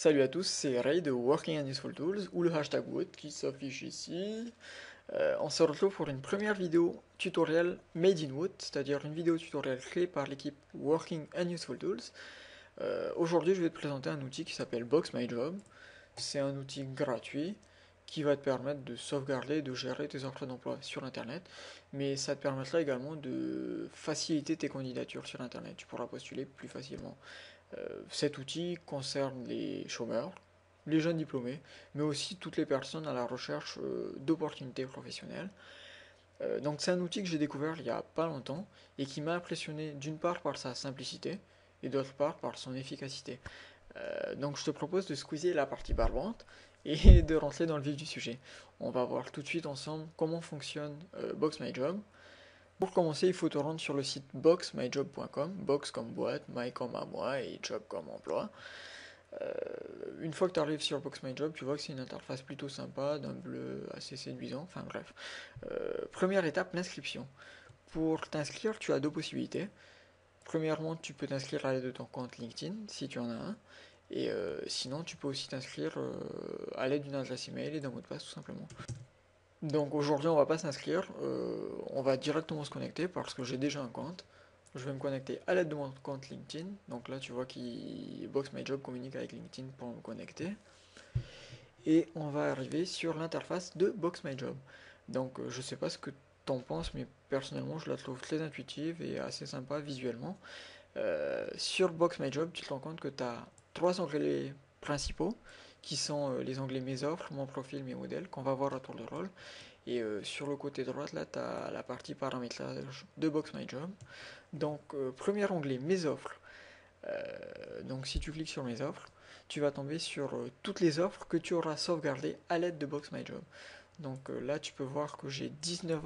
Salut à tous, c'est Ray de Working on Useful Tools ou le hashtag WOT qui s'affiche ici. On se retrouve pour une première vidéo tutoriel made in WOT, c'est-à-dire une vidéo tutoriel créée par l'équipe Working on Useful Tools. Aujourd'hui, je vais te présenter un outil qui s'appelle Box My Job. C'est un outil gratuit qui va te permettre de sauvegarder et de gérer tes offres d'emploi sur Internet, mais ça te permettra également de faciliter tes candidatures sur Internet. Tu pourras postuler plus facilement. Cet outil concerne les chômeurs, les jeunes diplômés, mais aussi toutes les personnes à la recherche d'opportunités professionnelles. Donc c'est un outil que j'ai découvert il y a pas longtemps et qui m'a impressionné d'une part par sa simplicité et d'autre part par son efficacité. Donc je te propose de squeezer la partie barbante et de rentrer dans le vif du sujet. On va voir tout de suite ensemble comment fonctionne Box My Job. Pour commencer, il faut te rendre sur le site boxmyjob.com, box comme boîte, my comme à moi et job comme emploi. Une fois que tu arrives sur Box My Job, tu vois que c'est une interface plutôt sympa, d'un bleu assez séduisant, enfin bref. Première étape, l'inscription. Pour t'inscrire, tu as deux possibilités. Premièrement, tu peux t'inscrire à l'aide de ton compte LinkedIn, si tu en as un. Et sinon, tu peux aussi t'inscrire à l'aide d'une adresse email et d'un mot de passe, tout simplement. Donc aujourd'hui, on va pas s'inscrire, on va directement se connecter parce que j'ai déjà un compte. Je vais me connecter à l'aide de mon compte LinkedIn. Donc là, tu vois qu'il Box My Job communique avec LinkedIn pour me connecter. Et on va arriver sur l'interface de Box My Job. Donc je sais pas ce que t'en penses, mais personnellement, je la trouve très intuitive et assez sympa visuellement. Sur Box My Job, tu te rends compte que tu as trois onglets principaux qui sont les onglets Mes offres, Mon profil, Mes modèles, qu'on va voir à tour de rôle. Et sur le côté droit, là, tu as la partie paramétrage de Box My Job. Donc, premier onglet, Mes offres. Donc, si tu cliques sur Mes offres, tu vas tomber sur toutes les offres que tu auras sauvegardées à l'aide de Box My Job. Donc là, tu peux voir que j'ai 19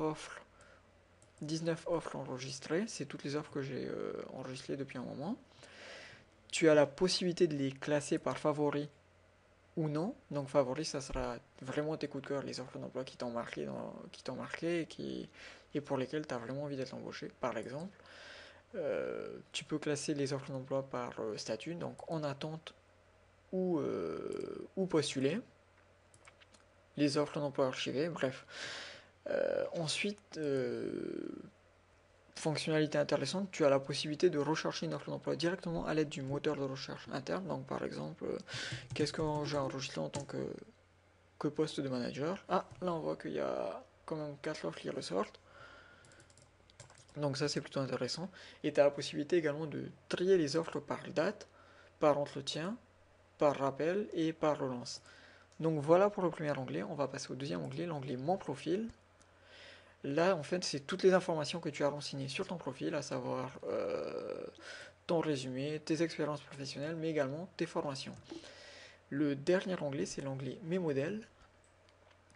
offres enregistrées. C'est toutes les offres que j'ai enregistrées depuis un moment. Tu as la possibilité de les classer par favoris ou non. Donc favoris, ça sera vraiment tes coups de cœur, les offres d'emploi qui t'ont marqué, et pour lesquelles tu as vraiment envie d'être embauché, par exemple. Tu peux classer les offres d'emploi par statut, donc en attente ou postuler. Les offres d'emploi archivées, bref. Ensuite, fonctionnalité intéressante, tu as la possibilité de rechercher une offre d'emploi directement à l'aide du moteur de recherche interne. Donc par exemple, qu'est-ce que j'ai enregistré en tant que poste de manager? Ah, là on voit qu'il y a quand même 4 offres qui ressortent. Donc ça c'est plutôt intéressant. Et tu as la possibilité également de trier les offres par date, par entretien, par rappel et par relance. Donc voilà pour le premier onglet. On va passer au deuxième onglet, l'onglet Mon profil. Là, en fait, c'est toutes les informations que tu as renseignées sur ton profil, à savoir ton résumé, tes expériences professionnelles, mais également tes formations. Le dernier onglet, c'est l'onglet Mes modèles.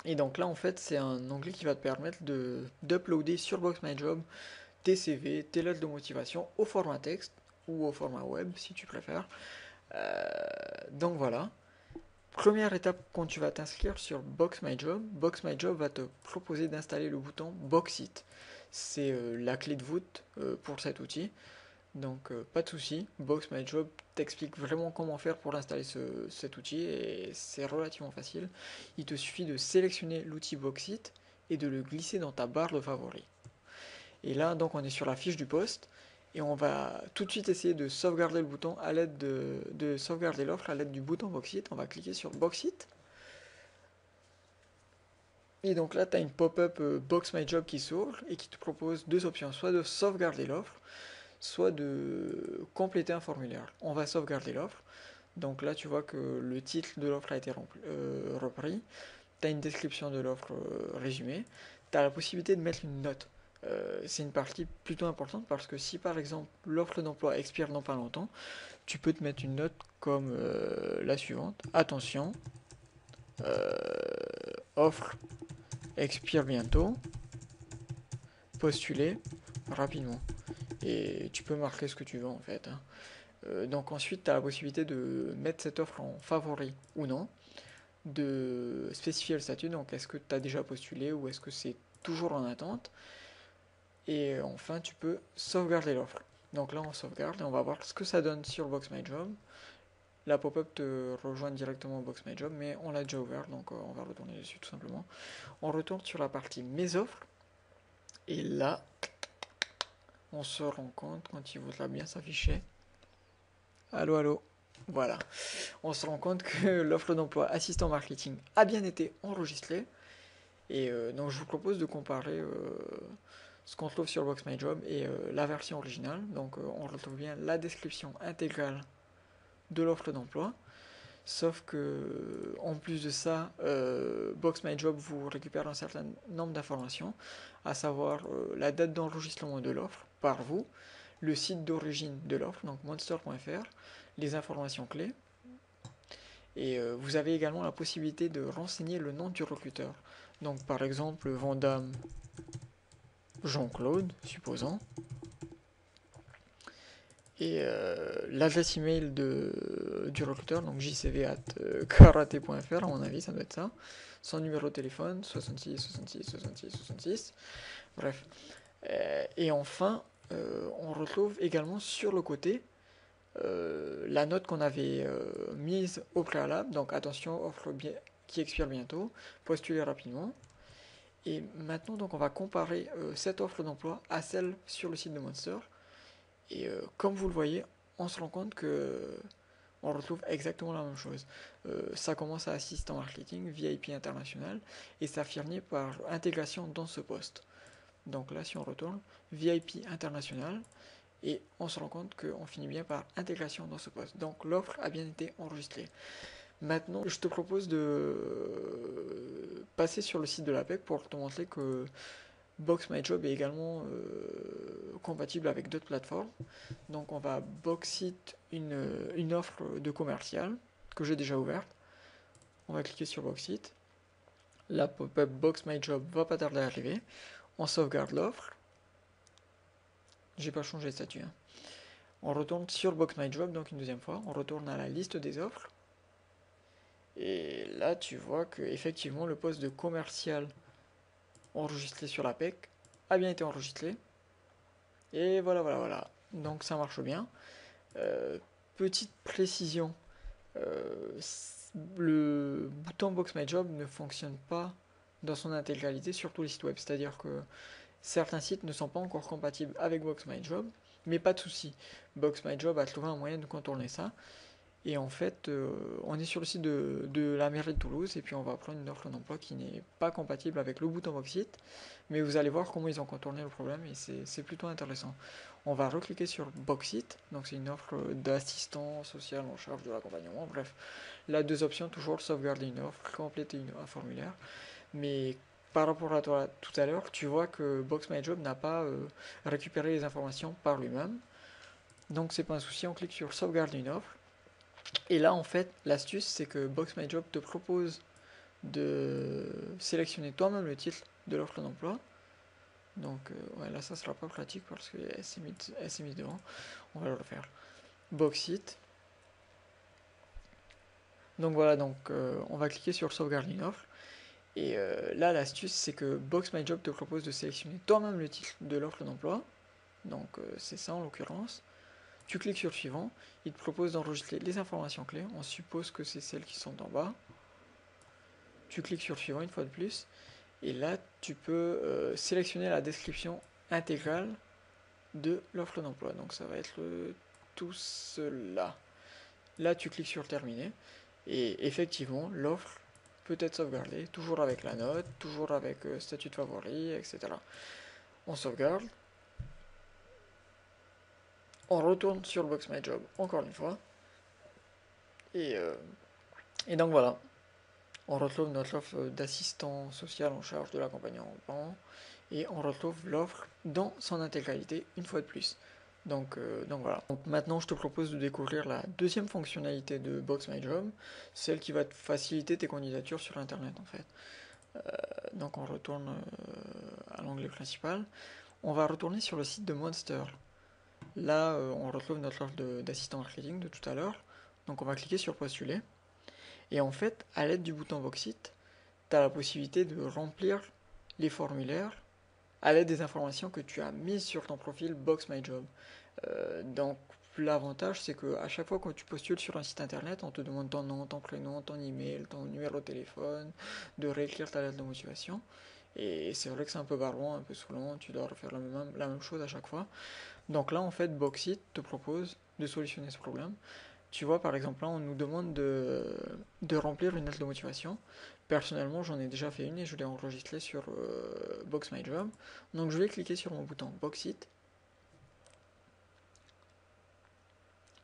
Et donc là, en fait, c'est un onglet qui va te permettre d'uploader sur BoxMyJob tes CV, tes lettres de motivation au format texte ou au format web, si tu préfères. Donc voilà. Première étape quand tu vas t'inscrire sur Box My Job va te proposer d'installer le bouton Boxit. C'est la clé de voûte pour cet outil. Donc pas de souci, Box My Job t'explique vraiment comment faire pour installer cet outil et c'est relativement facile. Il te suffit de sélectionner l'outil Boxit et de le glisser dans ta barre de favoris. Et là donc on est sur la fiche du poste et on va tout de suite essayer de sauvegarder le bouton à l'aide de sauvegarder l'offre à l'aide du bouton Boxit. On va cliquer sur Boxit. Et donc là, tu as une pop-up Box My Job qui s'ouvre et qui te propose deux options, soit de sauvegarder l'offre, soit de compléter un formulaire. On va sauvegarder l'offre. Donc là, tu vois que le titre de l'offre a été repris. Tu as une description de l'offre résumée. Tu as la possibilité de mettre une note. C'est une partie plutôt importante parce que si par exemple l'offre d'emploi expire dans pas longtemps, tu peux te mettre une note comme la suivante. Attention, offre expire bientôt, postuler rapidement. Et tu peux marquer ce que tu veux en fait, hein. Donc ensuite, tu as la possibilité de mettre cette offre en favori ou non, de spécifier le statut, donc est-ce que tu as déjà postulé ou est-ce que c'est toujours en attente. Et enfin, tu peux sauvegarder l'offre. Donc là, on sauvegarde et on va voir ce que ça donne sur Box My Job. la pop-up te rejoint directement au Box My Job, mais on l'a déjà ouvert, donc on va retourner dessus tout simplement. On retourne sur la partie Mes offres, et là, on se rend compte, quand il voudra bien s'afficher, allô, allô, voilà, on se rend compte que l'offre d'emploi assistant marketing a bien été enregistrée, et donc je vous propose de comparer ce qu'on trouve sur Box My Job et la version originale. Donc on retrouve bien la description intégrale de l'offre d'emploi, sauf que en plus de ça, Box My Job vous récupère un certain nombre d'informations, à savoir la date d'enregistrement de l'offre par vous, le site d'origine de l'offre, donc monster.fr, les informations clés, et vous avez également la possibilité de renseigner le nom du recruteur. Donc par exemple, Vandame Jean-Claude, supposons, et l'adresse email du recruteur, donc jcv@karate.fr, à mon avis, ça doit être ça. Son numéro de téléphone, 66 66 66 66. Bref. Et enfin, on retrouve également sur le côté la note qu'on avait mise au préalable. Donc attention, offre qui expire bientôt, postulez rapidement. Et maintenant, donc, on va comparer cette offre d'emploi à celle sur le site de Monster. Et comme vous le voyez, on se rend compte que on retrouve exactement la même chose. Ça commence à assistant marketing, VIP international, et ça finit par intégration dans ce poste. Donc là, si on retourne, VIP international, et on se rend compte qu'on finit bien par intégration dans ce poste. Donc l'offre a bien été enregistrée. Maintenant, je te propose de passer sur le site de l'APEC pour te montrer que Box My Job est également compatible avec d'autres plateformes. Donc on va Boxit une offre de commercial que j'ai déjà ouverte. On va cliquer sur Boxit. La pop-up Box My Job va pas tarder à arriver. On sauvegarde l'offre. J'ai pas changé de statut. Hein. On retourne sur Box My Job, donc une deuxième fois. On retourne à la liste des offres. Et là, tu vois que effectivement le poste de commercial enregistré sur la PEC a bien été enregistré. Et voilà, voilà, voilà. Donc ça marche bien. Petite précision, le bouton Box My Job ne fonctionne pas dans son intégralité sur tous les sites web. C'est-à-dire que certains sites ne sont pas encore compatibles avec Box My Job, mais pas de souci. Box My Job a trouvé un moyen de contourner ça. Et en fait, on est sur le site de la mairie de Toulouse et puis on va prendre une offre d'emploi qui n'est pas compatible avec le bouton Boxit. Mais vous allez voir comment ils ont contourné le problème et c'est plutôt intéressant. On va recliquer sur Boxit, donc c'est une offre d'assistant social en charge de l'accompagnement. Bref, là, deux options, toujours sauvegarder une offre, compléter un formulaire. Mais par rapport à toi tout à l'heure, tu vois que Box My Job n'a pas récupéré les informations par lui-même. Donc c'est pas un souci, on clique sur sauvegarder une offre. Et là, en fait, l'astuce, c'est que Box My Job te propose de sélectionner toi-même le titre de l'offre d'emploi. Donc, ouais, là, ça sera pas pratique parce qu'elle s'est mise devant. On va le refaire. Boxit. Donc voilà, donc on va cliquer sur sauvegarder une offre. Et là, l'astuce, c'est que Box My Job te propose de sélectionner toi-même le titre de l'offre d'emploi. Donc, c'est ça en l'occurrence. Tu cliques sur suivant. Il te propose d'enregistrer les informations clés. On suppose que c'est celles qui sont en bas. Tu cliques sur suivant une fois de plus. Et là, tu peux sélectionner la description intégrale de l'offre d'emploi. Donc ça va être tout cela. Là, tu cliques sur terminer. Et effectivement, l'offre peut être sauvegardée, toujours avec la note, toujours avec statut de favori, etc. On sauvegarde. On retourne sur Box My Job encore une fois. Et donc voilà. On retrouve notre offre d'assistant social en charge de l'accompagnement et on retrouve l'offre dans son intégralité une fois de plus. Donc voilà. Donc maintenant, je te propose de découvrir la deuxième fonctionnalité de Box My Job, celle qui va te faciliter tes candidatures sur Internet en fait. Donc on retourne à l'onglet principal. On va retourner sur le site de Monster. Là, on retrouve notre offre d'assistant marketing de tout à l'heure. Donc on va cliquer sur postuler. Et en fait, à l'aide du bouton Boxit, tu as la possibilité de remplir les formulaires à l'aide des informations que tu as mises sur ton profil Box My Job. Donc, l'avantage, c'est que à chaque fois que tu postules sur un site internet, on te demande ton nom, ton prénom, ton email, ton numéro de téléphone, de réécrire ta lettre de motivation. Et c'est vrai que c'est un peu barbant, un peu saoulant, tu dois refaire la même chose à chaque fois. Donc là, en fait, Boxit te propose de solutionner ce problème. Tu vois, par exemple, là, on nous demande de remplir une lettre de motivation. Personnellement, j'en ai déjà fait une et je l'ai enregistrée sur Box My Job. Donc je vais cliquer sur mon bouton Boxit.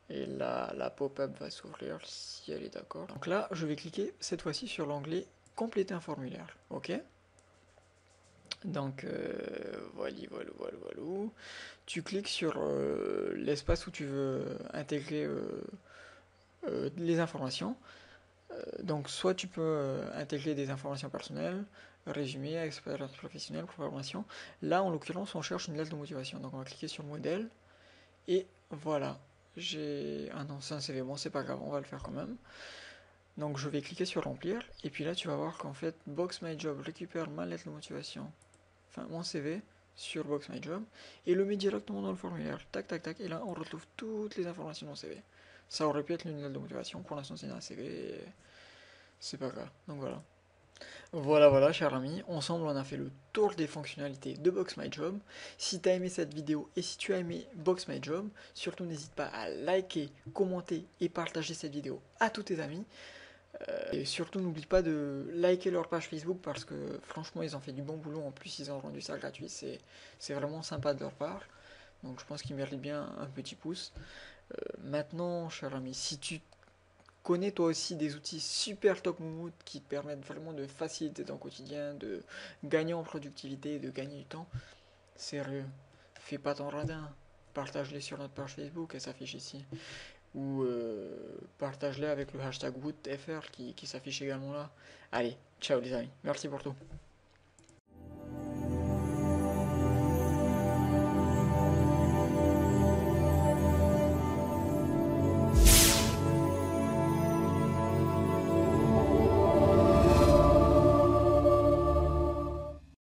Et là, la pop-up va s'ouvrir si elle est d'accord. Donc là, je vais cliquer cette fois-ci sur l'onglet Compléter un formulaire. Ok. Donc, voilà. Tu cliques sur l'espace où tu veux intégrer les informations. Donc, soit tu peux intégrer des informations personnelles, résumé, expérience professionnelle, formation. Là, en l'occurrence, on cherche une lettre de motivation. Donc, on va cliquer sur modèle. Et voilà. J'ai. Ah non, c'est un CV. Bon, c'est pas grave, on va le faire quand même. Donc, je vais cliquer sur remplir. Et puis là, tu vas voir qu'en fait, Box My Job récupère ma lettre de motivation, enfin mon CV, sur Box My Job et le met directement dans le formulaire. Tac, tac, tac. Et là, on retrouve toutes les informations dans le CV. Ça aurait pu être une lettre de motivation. Pour l'instant, c'est un CV. C'est pas grave. Donc voilà. Voilà, cher ami, ensemble on a fait le tour des fonctionnalités de Box My Job. Si tu as aimé cette vidéo et si tu as aimé Box My Job, surtout n'hésite pas à liker, commenter et partager cette vidéo à tous tes amis. Et surtout n'oublie pas de liker leur page Facebook parce que franchement ils ont fait du bon boulot, en plus ils ont rendu ça gratuit, c'est vraiment sympa de leur part. Donc je pense qu'ils méritent bien un petit pouce. Maintenant, cher ami, si tu connais toi aussi des outils super top moumout qui te permettent vraiment de faciliter ton quotidien, de gagner en productivité, de gagner du temps, sérieux, fais pas ton radin. Partage-les sur notre page Facebook, elle s'affiche ici. Ou partage-les avec le hashtag WoodFR qui s'affiche également là. Allez, ciao les amis, merci pour tout.